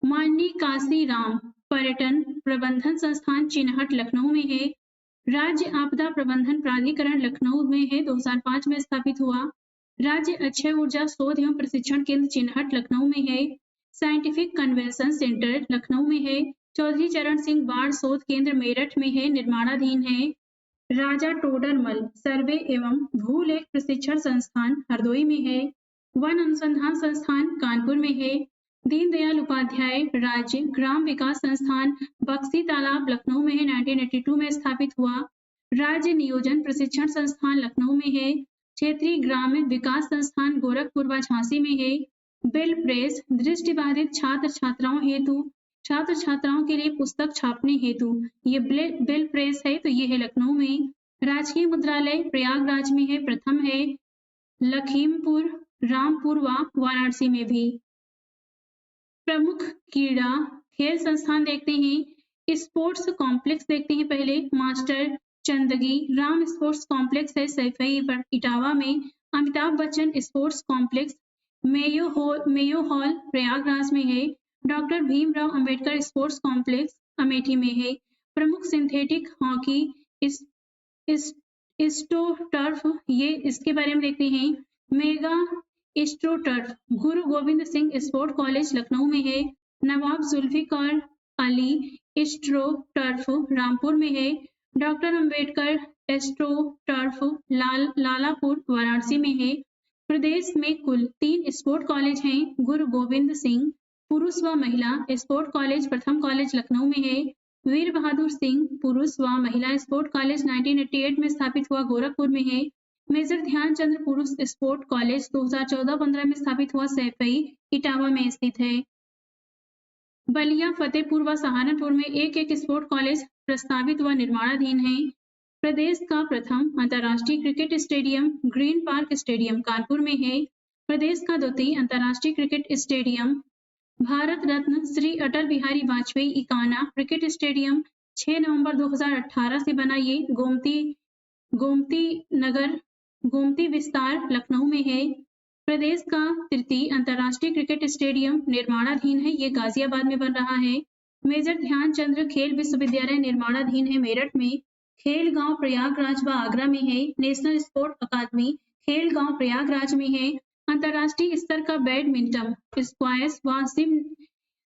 माननीय काशी राम पर्यटन प्रबंधन संस्थान चिनहट लखनऊ में है। राज्य आपदा प्रबंधन प्राधिकरण लखनऊ में है। 2005 में स्थापित हुआ। राज्य अक्षय ऊर्जा शोध एवं प्रशिक्षण केंद्र चिनहट लखनऊ में है। साइंटिफिक कन्वेंशन सेंटर लखनऊ में है। चौधरी चरण सिंह बाढ़ शोध केंद्र मेरठ में है। निर्माणाधीन है। राजा टोडरमल सर्वे एवं भूलेख प्रशिक्षण संस्थान हरदोई में है। वन अनुसंधान संस्थान कानपुर में है। दीनदयाल उपाध्याय राज्य ग्राम विकास संस्थान बक्सी तालाब लखनऊ में है। 1982 में स्थापित हुआ। राज्य नियोजन प्रशिक्षण संस्थान लखनऊ में है। क्षेत्रीय ग्रामीण विकास संस्थान गोरखपुर व झांसी में है। बिल प्रेस दृष्टिबाधित छात्र छात्राओं के लिए पुस्तक छापने हेतु ये बिल प्रेस है, तो ये है लखनऊ में। राजकीय मुद्रालय प्रयागराज में है। प्रथम है लखीमपुर रामपुर व वाराणसी में भी। प्रमुख क्रीड़ा खेल संस्थान देखते हैं। स्पोर्ट्स कॉम्प्लेक्स देखते हैं पहले। Master Chandgi Ram sports complex है सैफई इटावा में। Amitabh Bachchan sports complex Mayo hall Prayagraj में है। Doctor Bhimrao Ambedkar sports complex Amethi में है। प्रमुख सिंथेटिक हॉकी स्ट्रोटर्फ ये इसके बारे में देखते हैं। मेगा स्ट्रोटर्फ गुरु गोविंद सिंह स्पोर्ट कॉलेज लखनऊ में है। नवाब जुल्फिकार अली एस्ट्रो टर्फ रामपुर में है। Doctor Ambedkar astro turf Lalapur Varanasi में है। प्रदेश में कुल 3 स्पोर्ट कॉलेज हैं। गुरु गोविंद सिंह पुरुष व महिला स्पोर्ट कॉलेज प्रथम कॉलेज लखनऊ में है। वीर बहादुर सिंह पुरुष व महिला स्पोर्ट कॉलेज 1988 में स्थापित हुआ गोरखपुर में है। मेजर ध्यानचंद पुरुष स्पोर्ट कॉलेज 2014-15 में स्थापित हुआ सैफई इटावा में स्थित है। बलिया फतेहपुर व सहारनपुर में एक स्पोर्ट कॉलेज प्रस्तावित व निर्माणाधीन है। प्रदेश का प्रथम अंतर्राष्ट्रीय cricket stadium green park stadium Kanpur में है। प्रदेश का द्वितीय अंतर्राष्ट्रीय cricket stadium Bharat Ratna Shri Atal Bihari Vajpayee Ekana cricket stadium 6 नवंबर 2018 से बना ये गोमती विस्तार लखनऊ में है। प्रदेश का तृतीय अंतर्राष्ट्रीय क्रिकेट स्टेडियम निर्माणाधीन है, ये गाजियाबाद में बन रहा है। मेजर ध्यानचंद खेल विश्वविद्यालय निर्माणाधीन है मेरठ में। खेल गांव प्रयागराज व आगरा में है। नेशनल स्पोर्ट अकादमी खेल गांव प्रयागराज में है। अंतर्राष्ट्रीय स्तर का बैडमिंटन स्क्वैश व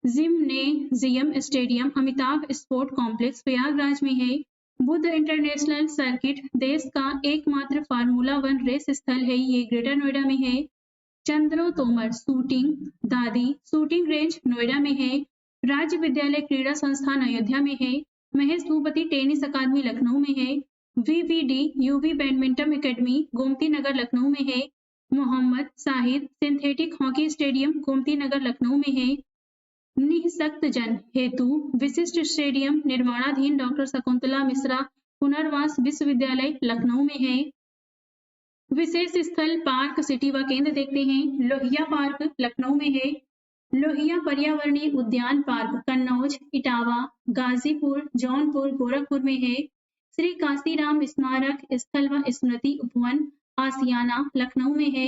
gymnasium stadium Amitabh sport complex Prayagraj में है। बुद्ध इंटरनेशनल सर्किट देश का एकमात्र फार्मूला 1 रेस स्थल है, ये ग्रेटर नोएडा में है। चंद्रो तोमर शूटिंग रेंज नोएडा में है। राज्य विद्यालय क्रीड़ा संस्थान अयोध्या में है। महेश भूपति टेनिस अकादमी लखनऊ में है। VVD UV badminton academy Gomti Nagar Lucknow में है। Mohammad Shahid synthetic hockey stadium Gomti Nagar Lucknow में है। निःशक्त जन हेतु विशिष्ट स्टेडियम निर्माणाधीन डॉक्टर शकुंतला मिश्रा पुनर्वास विश्वविद्यालय लखनऊ में है। विशेष स्थल पार्क सिटी व केंद्र देखते हैं। लोहिया पार्क लखनऊ में है। लोहिया पर्यावरणीय उद्यान पार्क कन्नौज इटावा गाजीपुर जौनपुर गोरखपुर में है। श्री काशीराम स्मारक स्थल व स्मृति उपवन आसियाना लखनऊ में है।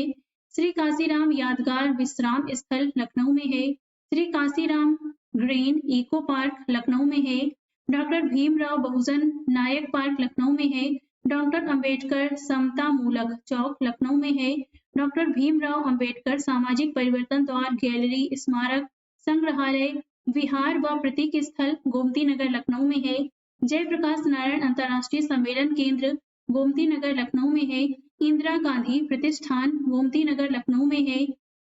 श्री काशीराम यादगार विश्राम स्थल लखनऊ में है। Shri Kashiram green eco park Lucknow में है। डॉक्टर भीमराव बहुजन नायक पार्क लखनऊ में है। डॉक्टर अंबेडकर समता मूलक चौक लखनऊ में है। डॉक्टर भीमराव अंबेडकर सामाजिक परिवर्तन द्वार गैलरी स्मारक संग्रहालय विहार व प्रतीक स्थल गोमती नगर लखनऊ में है। जयप्रकाश नारायण अंतर्राष्ट्रीय सम्मेलन केंद्र गोमती नगर लखनऊ में है। इंदिरा गांधी प्रतिष्ठान गोमती नगर लखनऊ में है।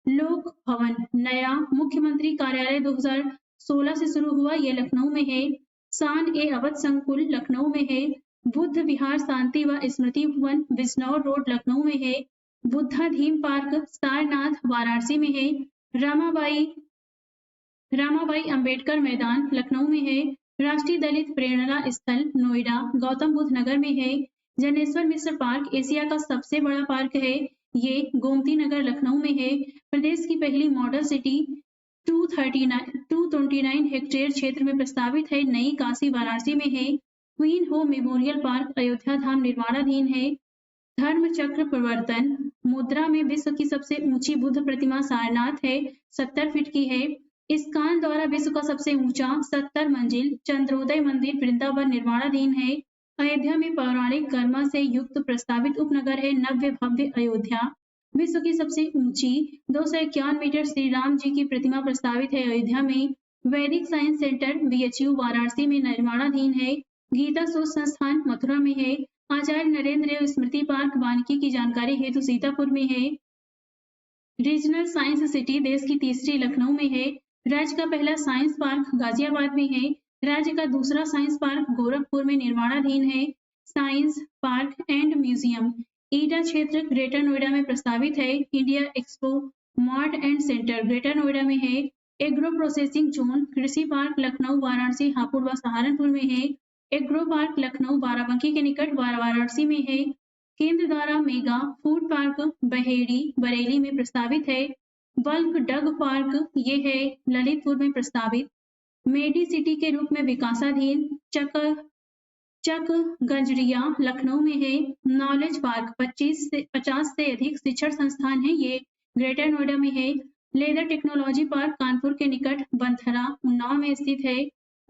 लोक भवन नया मुख्यमंत्री कार्यालय 2016 से शुरू हुआ, यह लखनऊ में है। शान-ए-अवध संकुल लखनऊ में है। बुद्ध विहार शांति व स्मृति भवन बिजनौर रोड लखनऊ में है। बुद्धाधीम पार्क सारनाथ वाराणसी में है। रामाबाई अंबेडकर मैदान लखनऊ में है। राष्ट्रीय दलित प्रेरणा स्थल नोएडा गौतम बुद्ध नगर में है। जनेश्वर मिश्र पार्क एशिया का सबसे बड़ा पार्क है, ये गोमती नगर लखनऊ में है। प्रदेश की पहली मॉडल सिटी 229 हेक्टेयर क्षेत्र में प्रस्तावित है। नई काशी वाराणसी में है। क्वीन हो मेमोरियल पार्क अयोध्या धाम निर्माणाधीन है। धर्म चक्र प्रवर्तन मुद्रा में विश्व की सबसे ऊंची बुद्ध प्रतिमा सारनाथ है, 70 फीट की है। इस्कान द्वारा विश्व का सबसे ऊंचा 70 मंजिल चंद्रोदय मंदिर वृंदावन निर्माणाधीन है। अयोध्या में पौराणिक गरिमा से युक्त प्रस्तावित उपनगर है नव्य भव्य अयोध्या। विश्व की सबसे ऊंची 251 मीटर श्री राम जी की प्रतिमा प्रस्तावित है अयोध्या में। वैदिक साइंस सेंटर BHU वाराणसी में निर्माणाधीन है। गीता शोध संस्थान मथुरा में है। आचार्य नरेंद्र देव स्मृति पार्क वानिकी की जानकारी हेतु सीतापुर में है। रीजनल साइंस सिटी देश की तीसरी लखनऊ में है। राज्य का पहला साइंस पार्क गाजियाबाद में है। राज्य का दूसरा साइंस पार्क गोरखपुर में निर्माणाधीन है। साइंस पार्क एंड म्यूजियम ईडा क्षेत्र ग्रेटर नोएडा में प्रस्तावित है। India expo mart and centre greater Noida में है। एग्रो प्रोसेसिंग जोन कृषि पार्क लखनऊ वाराणसी हापुड़ व सहारनपुर में है। एग्रो पार्क लखनऊ बाराबंकी के निकट वाराणसी में है। केंद्र द्वारा mega food park Baheri Bareilly में प्रस्तावित है। बल्क डग पार्क ये है ललितपुर में प्रस्तावित। मेडी सिटी के रूप में विकासाधीन चक गंजरिया लखनऊ में है। नॉलेज पार्क 50 से अधिक शिक्षण संस्थान है, ये ग्रेटर नोएडा में है। लेदर टेक्नोलॉजी पार्क कानपुर के निकट बंथरा उन्नाव में स्थित है।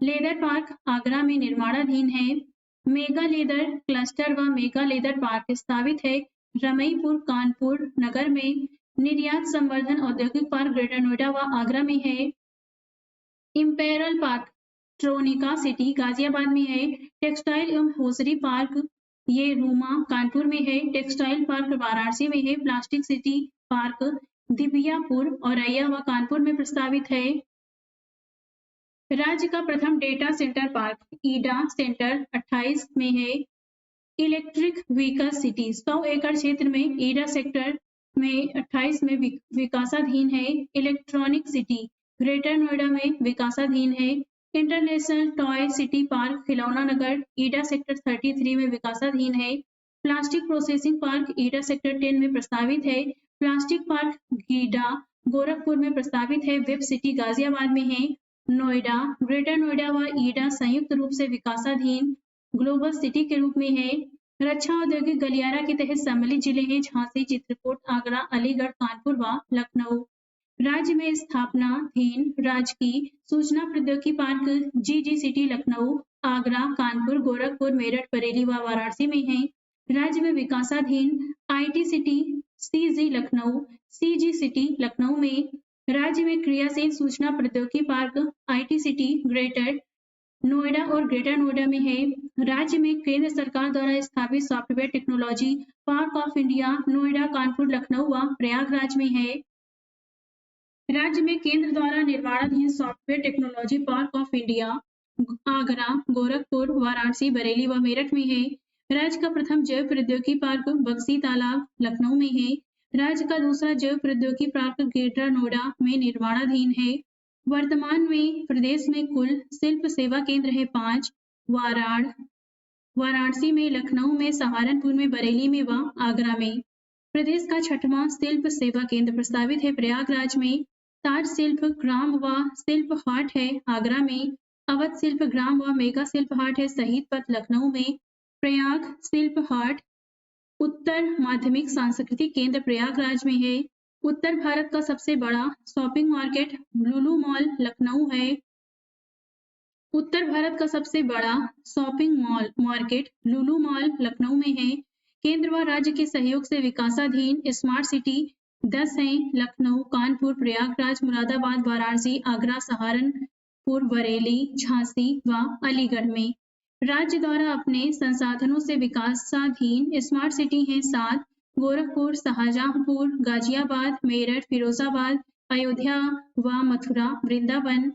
लेदर पार्क आगरा में निर्माणाधीन है। मेगा लेदर क्लस्टर व मेगा लेदर पार्क स्थापित है रमईपुर कानपुर नगर में। निर्यात संवर्धन औद्योगिक पार्क ग्रेटर नोएडा व आगरा में है। इंपेरल पार्क ट्रोनिका सिटी गाजियाबाद में है। टेक्सटाइल एवं होजरी पार्क ये रूमा कानपुर में है। टेक्सटाइल पार्क वाराणसी में है। Plastic city park Dibiyapur Auraiya व कानपुर में प्रस्तावित है। राज्य का प्रथम डेटा सेंटर पार्क ईडा सेंटर 28 में है। इलेक्ट्रिक व्हीकल सिटी 100 एकड़ क्षेत्र में ईडा सेक्टर में 28 में विकासाधीन है। इलेक्ट्रॉनिक सिटी ग्रेटर नोएडा में विकासाधीन है। इंटरनेशनल टॉय सिटी पार्क खिलौना नगर ईडा सेक्टर 33 में विकासाधीन है। प्लास्टिक प्रोसेसिंग पार्क ईडा सेक्टर 10 में प्रस्तावित है। प्लास्टिक पार्क गीडा गोरखपुर में प्रस्तावित है। वेब सिटी गाजियाबाद में है। नोएडा ग्रेटर नोएडा व ईडा संयुक्त रूप से विकासाधीन ग्लोबल सिटी के रूप में है। रक्षा औद्योगिक गलियारा के तहत सम्मिलित जिले हैं झांसी, चित्रकूट, आगरा, अलीगढ़, कानपुर व लखनऊ। राज्य में स्थापनाधीन राजकीय सूचना प्रौद्योगिकी park GG city Lucknow, Agra, Kanpur, Gorakhpur, Meerut, Bareilly व वाराणसी में है। राज्य में विकासाधीन IT city CG Lucknow, CG city Lucknow में। राज्य में क्रियाशील सूचना प्रौद्योगिकी park IT city greater Noida और ग्रेटर नोएडा में है। राज्य में केंद्र सरकार द्वारा स्थापित software technology park of India Noida, Kanpur, Lucknow व प्रयागराज में है। राज्य में केंद्र द्वारा निर्माणाधीन software technology park of India Agra, Gorakhpur, Varanasi, Bareilly व मेरठ में है। राज्य का प्रथम जैव प्रौद्योगिकी पार्क बक्सी तालाब लखनऊ में है। राज्य का दूसरा जैव प्रौद्योगिकी पार्क ग्रेटर नोएडा में निर्माणाधीन है। वर्तमान में प्रदेश में कुल शिल्प सेवा केंद्र है 5 वाराणसी में, लखनऊ में, सहारनपुर में, बरेली में व आगरा में। प्रदेश का छठवां शिल्प सेवा केंद्र प्रस्तावित है प्रयागराज में। ताज शिल्प ग्राम व शिल्प हाट है आगरा में। अवध शिल्प ग्राम व मेगा शिल्प हाट है शहीद पथ लखनऊ में। प्रयाग शिल्प हाट उत्तर माध्यमिक सांस्कृतिक केंद्र प्रयागराज में है। उत्तर भारत का सबसे बड़ा शॉपिंग मार्केट लुलु मॉल लखनऊ है। उत्तर भारत का सबसे बड़ा शॉपिंग मार्केट लुलु मॉल लखनऊ में है। केंद्र व राज्य के सहयोग से विकासाधीन स्मार्ट सिटी 10 हैं लखनऊ, कानपुर, प्रयागराज, मुरादाबाद, वाराणसी, आगरा, सहारनपुर, बरेली, झांसी व अलीगढ़ में। राज्य द्वारा अपने संसाधनों से विकासाधीन स्मार्ट सिटी हैं 7 गोरखपुर, शाहजहांपुर, गाजियाबाद, मेरठ, फिरोजाबाद, अयोध्या व मथुरा, वृंदावन।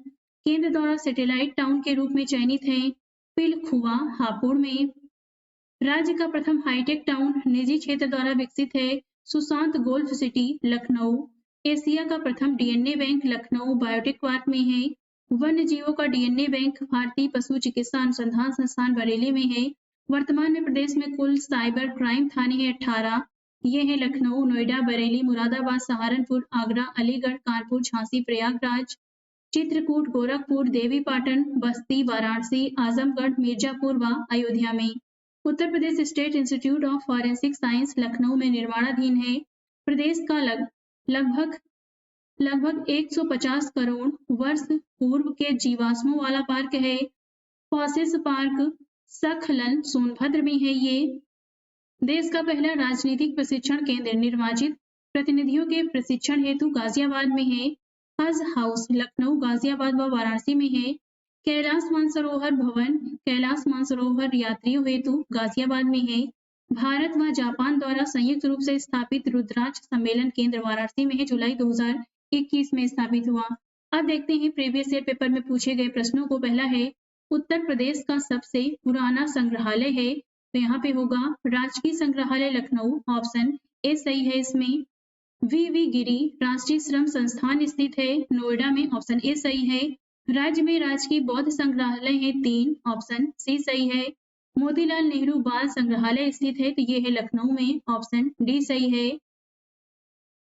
केंद्र द्वारा सैटेलाइट टाउन के रूप में चयनित है पिलखुआ हापुड़ में। राज्य का प्रथम हाईटेक टाउन निजी क्षेत्र द्वारा विकसित है Sushant golf city Lucknow. Asia का प्रथम DNA bank Lucknow biotech park में है। वन्य जीवों का डीएनए बैंक भारतीय पशु चिकित्सा अनुसंधान संस्थान बरेली में है। वर्तमान में प्रदेश में कुल साइबर क्राइम थाने हैं 18। ये है लखनऊ, नोएडा, बरेली, मुरादाबाद, सहारनपुर, आगरा, अलीगढ़, कानपुर, झांसी, प्रयागराज, चित्रकूट, गोरखपुर, देवीपाटन, बस्ती, वाराणसी, आजमगढ़, मिर्जापुर व अयोध्या में। Uttar Pradesh state institute of forensic science Lucknow में निर्माणाधीन है। प्रदेश का लगभग 150 करोड़ वर्ष पूर्व के जीवाश्मों वाला पार्क है। फॉसिल्स पार्क सखलन सोनभद्र में है। ये देश का पहला राजनीतिक प्रशिक्षण केंद्र निर्वाचित प्रतिनिधियों के प्रशिक्षण हेतु गाजियाबाद में है। हज हाउस लखनऊ, गाजियाबाद व वाराणसी में है। कैलाश मानसरोवर भवन कैलाश मानसरोवर यात्रियों हेतु गाजियाबाद में है। भारत व जापान द्वारा संयुक्त रूप से स्थापित रुद्राक्ष सम्मेलन केंद्र वाराणसी में है। जुलाई 2021 में स्थापित हुआ। अब देखते हैं प्रीवियस ईयर पेपर में पूछे गए प्रश्नों को। पहला है उत्तर प्रदेश का सबसे पुराना संग्रहालय है, तो यहाँ पे होगा राजकीय संग्रहालय लखनऊ, ऑप्शन ए सही है इसमें। वी गिरी राष्ट्रीय श्रम संस्थान स्थित है नोएडा में, ऑप्शन ए सही है। राज्य में राजकीय बौद्ध संग्रहालय है 3, ऑप्शन सी सही है। मोतीलाल नेहरू बाल संग्रहालय स्थित है, तो ये है लखनऊ में, ऑप्शन डी सही है।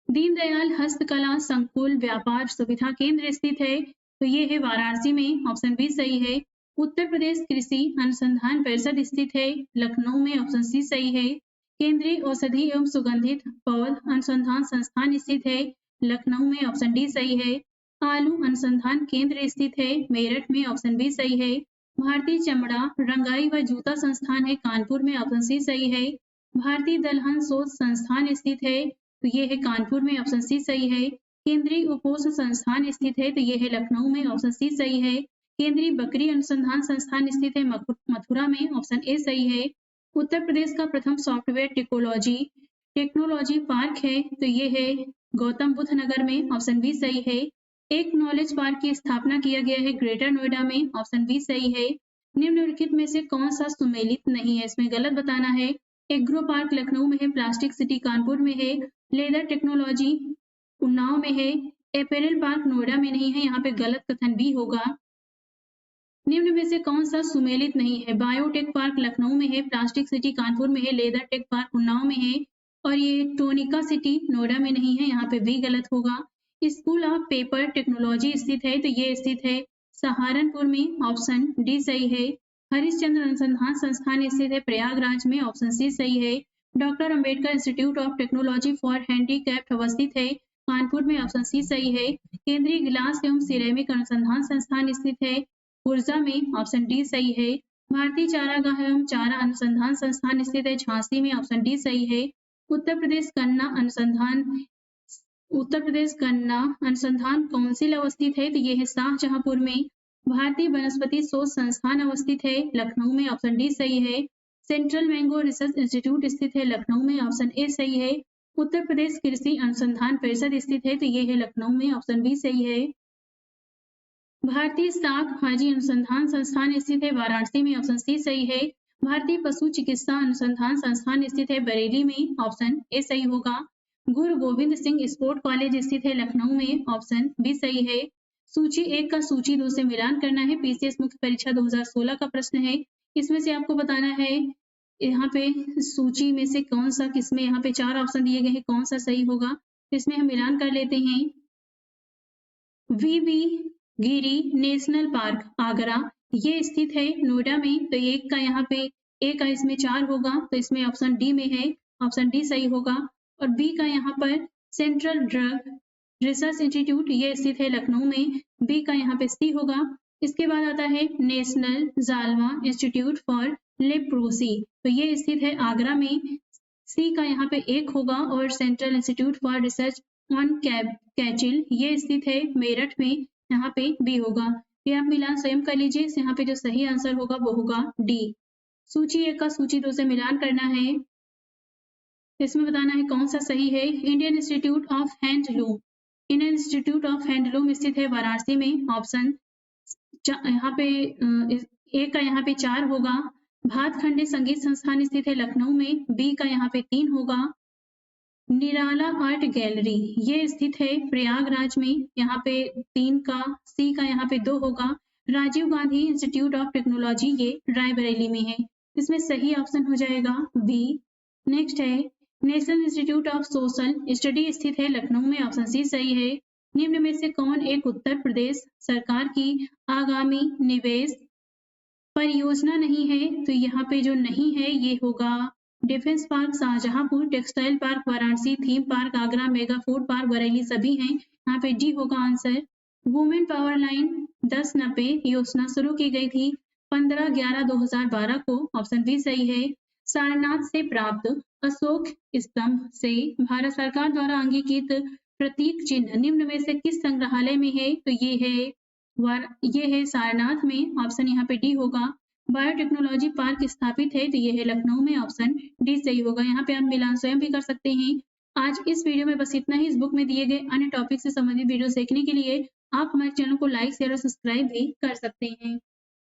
दीनदयाल हस्तकला संकुल व्यापार सुविधा केंद्र स्थित है, तो ये है वाराणसी में, ऑप्शन बी सही है। उत्तर प्रदेश कृषि अनुसंधान परिषद स्थित है लखनऊ में, ऑप्शन सी सही है। केंद्रीय औषधि एवं सुगंधित पौध अनुसंधान संस्थान स्थित है लखनऊ में, ऑप्शन डी सही है। आलू अनुसंधान केंद्र स्थित है मेरठ में, ऑप्शन बी सही है। भारतीय चमड़ा रंगाई व जूता संस्थान है कानपुर में, ऑप्शन सी सही है। भारतीय दलहन शोध संस्थान स्थित है, तो ये है कानपुर में, ऑप्शन सी सही है। केंद्रीय उपोष संस्थान स्थित है, तो ये है लखनऊ में, ऑप्शन सी सही है। केंद्रीय बकरी अनुसंधान संस्थान स्थित है मथुरा में, ऑप्शन ए सही है। उत्तर प्रदेश का प्रथम सॉफ्टवेयर टेक्नोलॉजी पार्क है, तो ये है गौतम बुद्ध नगर में, ऑप्शन बी सही है। एक नॉलेज पार्क की स्थापना किया गया है ग्रेटर नोएडा में, ऑप्शन बी सही है। निम्नलिखित में से कौन सा सुमेलित नहीं है, इसमें गलत बताना है। एग्रो पार्क लखनऊ में है, प्लास्टिक सिटी कानपुर में है, लेदर टेक्नोलॉजी उन्नाव में है, एपेरल पार्क नोएडा में नहीं है, यहाँ पे गलत कथन भी होगा। निम्न में से कौन सा सुमेलित नहीं है, बायोटेक पार्क लखनऊ में है, प्लास्टिक सिटी कानपुर में है, लेदर टेक पार्क उन्नाव में है, और ये टोनिका सिटी नोएडा में नहीं है, यहाँ पे भी गलत होगा। स्कूल ऑफ पेपर टेक्नोलॉजी स्थित है, तो ये स्थित है सहारनपुर में, ऑप्शन डी सही है। हरिश्चंद्र अनुसंधान संस्थान स्थित है प्रयागराज में, ऑप्शन सी सही है। Doctor Ambedkar institute of technology for handicapped अवस्थित है कानपुर में, ऑप्शन सी सही है। केंद्रीय गिलास एवं सिरेमिक अनुसंधान संस्थान स्थित है पुर्जा में, ऑप्शन डी सही है। भारतीय चारागाह एवं चारा अनुसंधान संस्थान स्थित है झांसी में, ऑप्शन डी सही है। उत्तर प्रदेश गन्ना अनुसंधान काउंसिल अवस्थित है, तो ये है शाहजहांपुर में। भारतीय वनस्पति शोध संस्थान अवस्थित है लखनऊ में, ऑप्शन डी सही है। सेंट्रल मैंगो रिसर्च इंस्टीट्यूट स्थित है लखनऊ में, ऑप्शन ए सही है। उत्तर प्रदेश कृषि अनुसंधान परिषद स्थित है, तो ये है लखनऊ में, ऑप्शन बी सही है। भारतीय शाक भाजी अनुसंधान संस्थान स्थित है वाराणसी में, ऑप्शन सी सही है। भारतीय पशु चिकित्सा अनुसंधान संस्थान स्थित है बरेली में, ऑप्शन ए सही होगा। गुरु गोविंद सिंह स्पोर्ट कॉलेज स्थित है लखनऊ में, ऑप्शन बी सही है। सूची 1 का सूची 2 से मिलान करना है, पीसीएस मुख्य परीक्षा 2016 का प्रश्न है। इसमें से आपको बताना है यहाँ पे सूची में से कौन सा, किसमें यहाँ पे 4 ऑप्शन दिए गए हैं, कौन सा सही होगा, इसमें हम मिलान कर लेते हैं। वीवी गिरी नेशनल पार्क आगरा, ये स्थित है नोएडा में, तो एक का यहाँ पे ए का इसमें 4 होगा, तो इसमें ऑप्शन डी में है, ऑप्शन डी सही होगा। और बी का यहाँ पर सेंट्रल ड्रग रिसर्च इंस्टीट्यूट, ये स्थित है लखनऊ में, बी का यहाँ पे सी होगा। इसके बाद आता है नेशनल जालमा इंस्टीट्यूट फॉर लेप्रोसी, तो ये स्थित है आगरा में, सी का यहाँ पे 1 होगा। और central institute for research on cattle, ये स्थित है मेरठ में, यहाँ पे बी होगा। ये आप मिलान स्वयं कर लीजिए, यहाँ पे जो सही आंसर होगा वो होगा डी। सूची 1 का सूची 2 से मिलान करना है, इसमें बताना है कौन सा सही है। इंडियन इंस्टीट्यूट ऑफ हैंडलूम स्थित है वाराणसी में, ऑप्शन यहाँ पे ए का यहाँ पे 4 होगा। भातखंडे संगीत संस्थान स्थित है लखनऊ में, बी का यहाँ पे 3 होगा। निराला आर्ट गैलरी, ये स्थित है प्रयागराज में, यहाँ पे 3 का, सी का यहाँ पे 2 होगा। Rajiv Gandhi institute of technology, ये रायबरेली में है, इसमें सही ऑप्शन हो जाएगा बी। नेक्स्ट है national institute of social study स्थित है लखनऊ में, ऑप्शन सी सही है। निम्न में से कौन एक उत्तर प्रदेश सरकार की आगामी निवेश परियोजना नहीं है, तो यहाँ पे जो नहीं है ये होगा defence park Shahjahanpur, textile park Varanasi, theme park Agra, mega food park Bareilly, सभी हैं, यहाँ पे डी होगा आंसर। वुमेन पावर लाइन 1090 योजना शुरू की गई थी 15/11/2012 को, ऑप्शन बी सही है। सारनाथ से प्राप्त अशोक स्तंभ से भारत सरकार द्वारा अंगीकृत प्रतीक चिन्ह निम्न में से किस संग्रहालय में है, तो ये है सारनाथ में, ऑप्शन यहाँ पे डी होगा। बायोटेक्नोलॉजी पार्क स्थापित है, तो ये है लखनऊ में, ऑप्शन डी सही होगा। यहाँ पे आप मिलान स्वयं भी कर सकते हैं। आज इस वीडियो में बस इतना ही। इस बुक में दिए गए अन्य टॉपिक से संबंधित वीडियो देखने के लिए आप हमारे चैनल को लाइक शेयर और सब्सक्राइब भी कर सकते हैं।